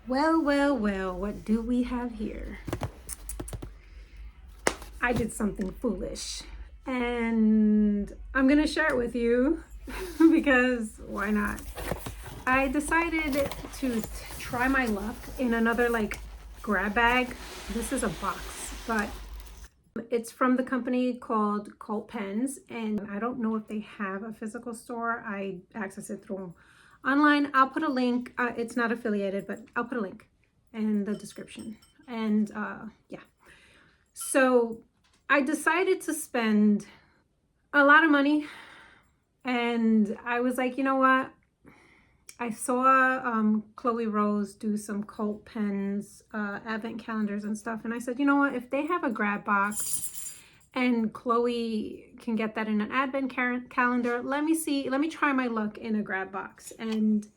Well, what do we have here? I did something foolish and I'm gonna share it with you because why not? I decided to try my luck in another grab bag. This is a box, but it's from the company called Cult Pens, and I don't know if they have a physical store. I access it through online. I'll put a link. It's not affiliated, but I'll put a link in the description. And yeah, so I decided to spend a lot of money, and I was like, you know what? I saw Chloe Rose do some Cult Pens advent calendars and stuff, and I said, you know what, if they have a grab box and Chloe can get that in an advent calendar, let me try my luck in a grab box. And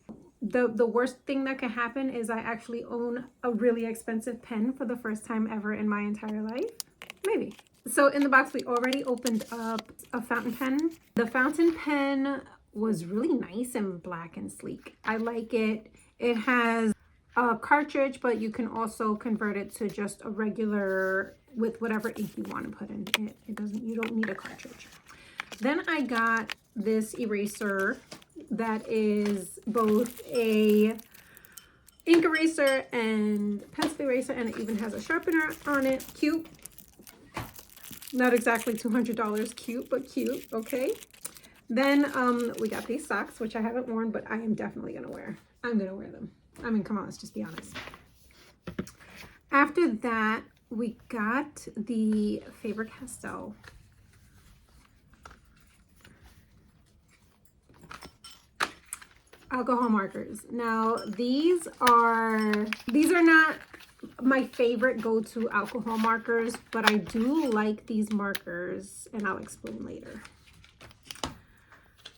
the worst thing that can happen is I actually own a really expensive pen for the first time ever in my entire life. Maybe. So in the box we already opened up a fountain pen. The fountain pen was really nice and black and sleek. I like it. It has a cartridge, but you can also convert it to just a regular with whatever ink you want to put in it. You don't need a cartridge. Then I got this eraser that is both a ink eraser and pencil eraser, and it even has a sharpener on it. Cute. Not exactly $200 cute, but cute. Okay. Then we got these socks, which I haven't worn, but I am definitely going to wear. I'm going to wear them. I mean, come on, let's just be honest. After that, we got the Faber-Castell alcohol markers. Now, these are not my favorite go-to alcohol markers, but I do like these markers, and I'll explain later.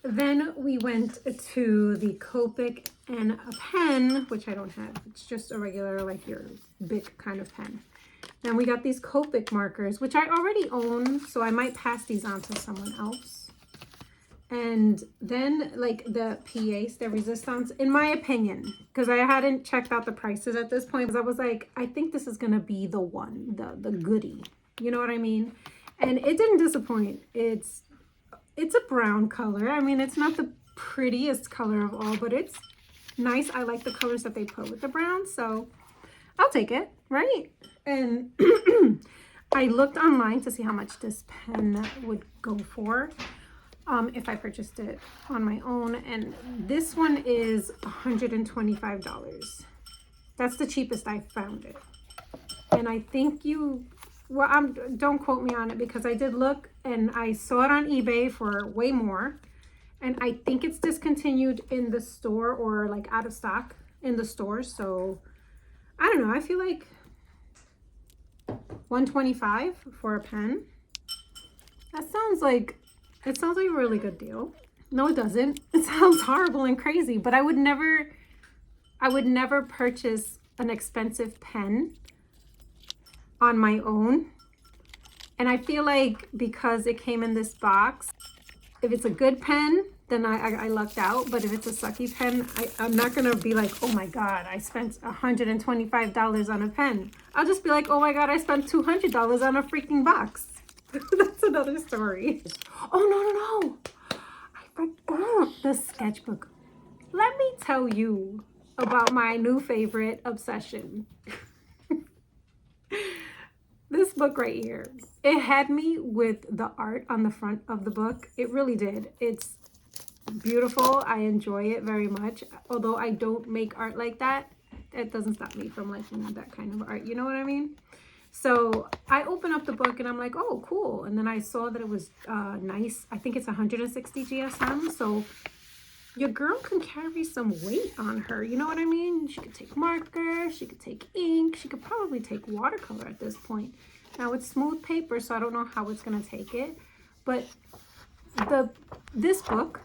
Then we went to the Copic and a pen, which I don't have. It's just a regular, like your Bic kind of pen. Then we got these Copic markers, which I already own, so I might pass these on to someone else. And then like the PAs, the Resistance, in my opinion, because I hadn't checked out the prices at this point, because I was like, I think this is going to be the one, the goodie. You know what I mean? And it didn't disappoint. It's a brown color. I mean, it's not the prettiest color of all, but it's nice. I like the colors that they put with the brown, so I'll take it, right? And I looked online to see how much this pen would go for if I purchased it on my own, and this one is $125. That's the cheapest I found it. And I think don't quote me on it, because I did look and I saw it on eBay for way more, and I think it's discontinued in the store, or like out of stock in the store. So I don't know, I feel like $125 for a pen, it sounds like a really good deal. No, it doesn't. It sounds horrible and crazy, but I would never purchase an expensive pen on my own. And I feel like because it came in this box, if it's a good pen, then I lucked out. But if it's a sucky pen, I'm not gonna be like, oh my god, I spent $125 on a pen. I'll just be like, oh my god, I spent $200 on a freaking box. That's another story. Oh no, I forgot the sketchbook. Let me tell you about my new favorite obsession. This book right here, it had me with the art on the front of the book. It really did. It's beautiful. I enjoy it very much. Although I don't make art like that, it doesn't stop me from liking that kind of art. You know what I mean? So I open up the book and I'm like, oh, cool. And then I saw that it was nice. I think it's 160 GSM. So your girl can carry some weight on her. You know what I mean? She could take marker, she could take ink, she could probably take watercolor at this point. Now it's smooth paper, so I don't know how it's gonna take it. But this book,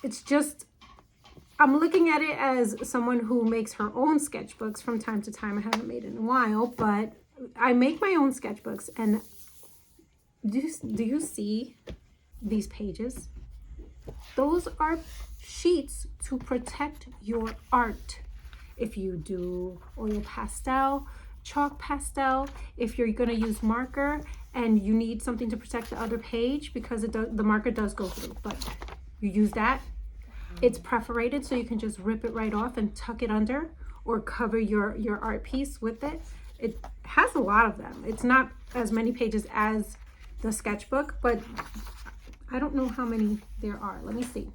it's just, I'm looking at it as someone who makes her own sketchbooks from time to time. I haven't made it in a while, but I make my own sketchbooks. And do you see these pages? Those are sheets to protect your art. If you do oil pastel, chalk pastel, if you're going to use marker and you need something to protect the other page because the marker does go through, but you use that. It's perforated, so you can just rip it right off and tuck it under or cover your art piece with it. It has a lot of them. It's not as many pages as the sketchbook, but I don't know how many there are. Let me see.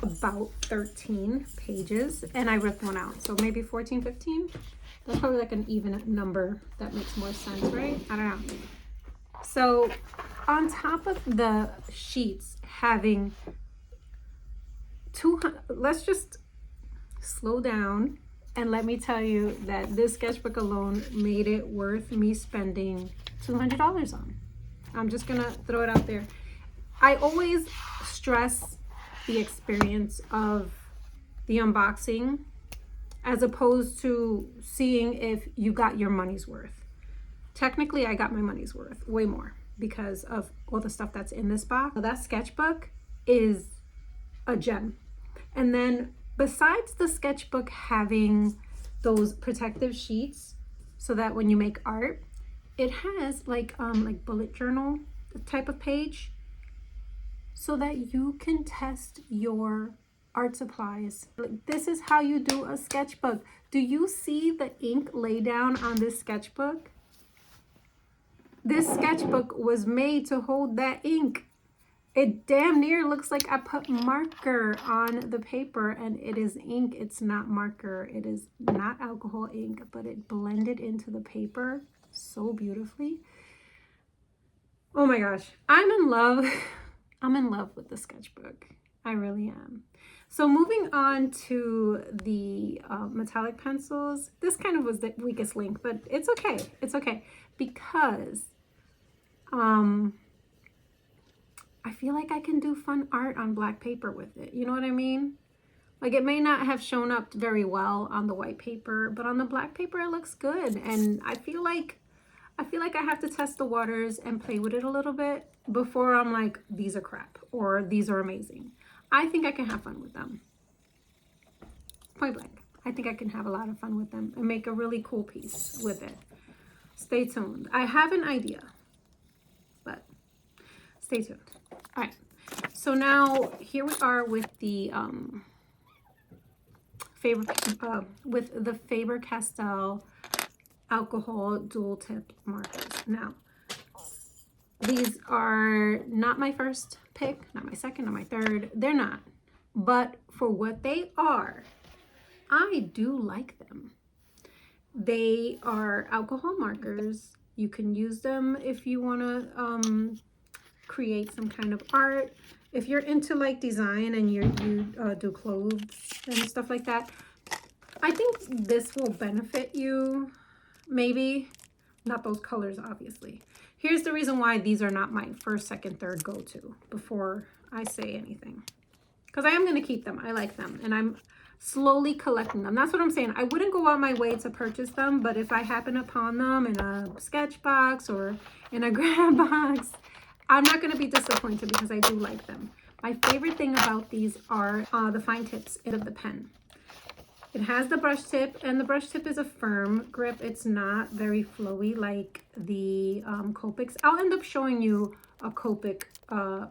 About 13 pages, and I ripped one out, so maybe 14, 15. That's probably like an even number that makes more sense, right? I don't know. So on top of the sheets having 200, let's just slow down and let me tell you that this sketchbook alone made it worth me spending $200 on. I'm just gonna throw it out there. I always stress the experience of the unboxing as opposed to seeing if you got your money's worth. Technically, I got my money's worth, way more, because of all the stuff that's in this box. That sketchbook is a gem. And then besides the sketchbook having those protective sheets so that when you make art, it has like bullet journal type of page so that you can test your art supplies. Like, this is how you do a sketchbook. Do you see the ink lay down on this sketchbook? This sketchbook was made to hold that ink. It damn near looks like I put marker on the paper, and it is ink. It's not marker. It is not alcohol ink, but it blended into the paper so beautifully. Oh my gosh, I'm in love. I'm in love with the sketchbook. I really am. So moving on to the metallic pencils, this kind of was the weakest link, but it's okay. It's okay because I feel like I can do fun art on black paper with it. You know what I mean? Like, it may not have shown up very well on the white paper, but on the black paper it looks good. And I feel like I have to test the waters and play with it a little bit before I'm like, these are crap or these are amazing. I think I can have fun with them. Point blank. I think I can have a lot of fun with them and make a really cool piece with it. Stay tuned. I have an idea, but stay tuned. All right. So now here we are with the Faber-Castell alcohol dual tip markers. Now, these are not my first pick, not my second, not my third. They're not. But for what they are, I do like them. They are alcohol markers. You can use them if you want to create some kind of art. If you're into like design and you do clothes and stuff like that, I think this will benefit you. Maybe not those colors, obviously. Here's the reason why these are not my first, second, third go-to before I say anything, because I am going to keep them. I like them and I'm slowly collecting them. That's what I'm saying. I wouldn't go out my way to purchase them, but if I happen upon them in a sketch box or in a grab box, I'm not going to be disappointed because I do like them. My favorite thing about these are the fine tips of the pen. It has the brush tip, and the brush tip is a firm grip. It's not very flowy like the Copics. I'll end up showing you a Copic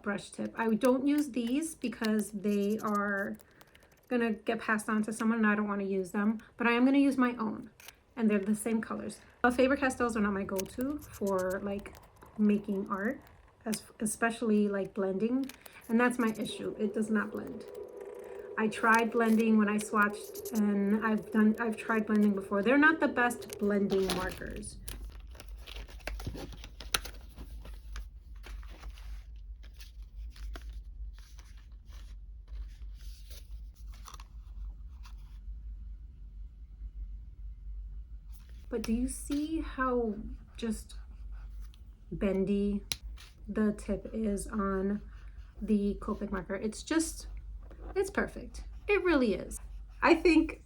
brush tip. I don't use these because they are gonna get passed on to someone and I don't want to use them, but I am gonna use my own, and they're the same colors. Faber-Castells are not my go-to for like making art, especially like blending, and that's my issue. It does not blend. I tried blending when I swatched, and I've tried blending before. They're not the best blending markers. But do you see how just bendy the tip is on the Copic marker? It's perfect. It really is. I think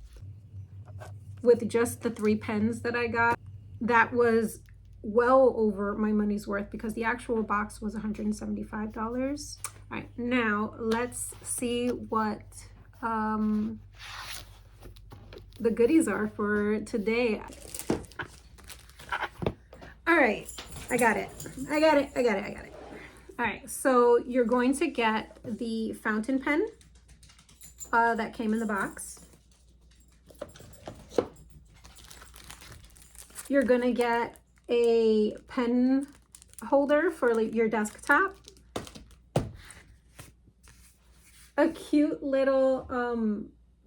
with just the 3 pens that I got, that was well over my money's worth because the actual box was $175. All right, now let's see what the goodies are for today. All right, I got it. All right, so you're going to get the fountain pen that came in the box. You're gonna get a pen holder for your desktop. A cute little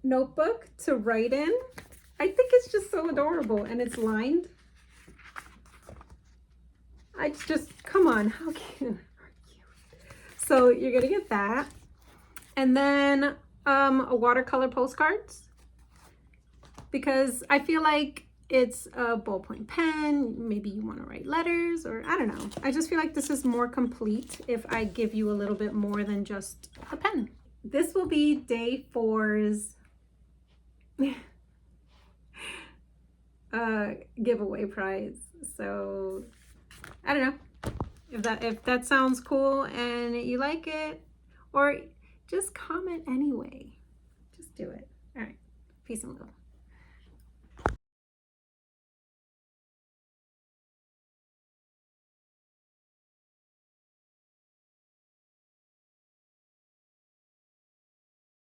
notebook to write in. I think it's just so adorable, and it's lined. Come on, how cute. So you're gonna get that. And then a watercolor postcards, because I feel like it's a ballpoint pen. Maybe you want to write letters, or I don't know. I just feel like this is more complete if I give you a little bit more than just a pen. This will be day 4's giveaway prize. So I don't know if that sounds cool and you like it, or just comment anyway. Just do it. All right. Peace and love.